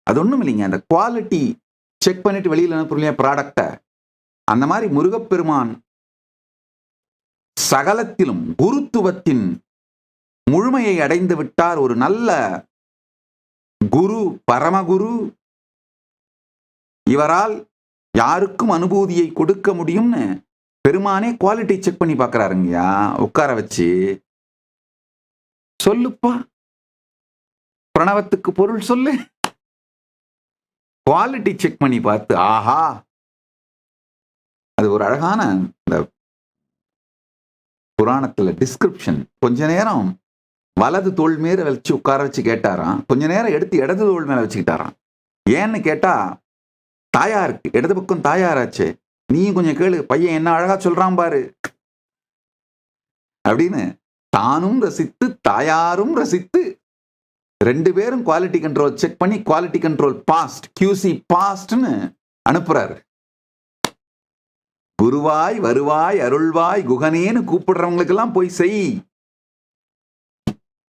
அது ஒண்ணும் இல்லைங்க. அந்த குவாலிட்டி செக் பண்ணிட்டு வெளியில அனுப்புறோம் இல்லையா ப்ராடக்ட, அந்த மாதிரி முருகப்பெருமான் சகலத்திலும் குருத்துவத்தின் முழுமையை அடைந்து விட்டார். ஒரு நல்ல குரு, பரமகுரு. இவரால் யாருக்கும் அனுபூதியை கொடுக்க முடியும்னு பெருமானே குவாலிட்டி செக் பண்ணி பார்க்கறாருங்கய்யா. உட்கார வச்சு, சொல்லுப்பா பிரணவத்துக்கு பொருள் சொல்லு. குவாலிட்டி செக் பண்ணி பார்த்து, ஆஹா, அது ஒரு அழகான இந்த புராணத்துல டிஸ்கிரிப்ஷன். கொஞ்ச நேரம் வலது தோள் மேல வச்சு உட்கார வச்சு கேட்டாராம். கொஞ்ச நேரம் எடுத்து இடது தோள் மேல வச்சுக்கிட்டாராம். ஏன்னு கேட்டா, தாயாருக்கு இடது பக்கம் தாயாராச்சு, நீயும் கொஞ்சம் கேளு, பையன் என்ன அழகா சொல்றான் பாரு அப்படின்னு தானும் ரசித்து தாயாரும் ரசித்து 2 பேரும் குவாலிட்டி கண்ட்ரோல் செக் பண்ணி குவாலிட்டி கண்ட்ரோல் பாஸ்ட், QC பாஸ்ட்னு அனுப்புறாரு. குருவாய் வருவாய் அருள்வாய் குகனேன்னு கூப்பிடுறவங்களுக்கு எல்லாம் போய் செய்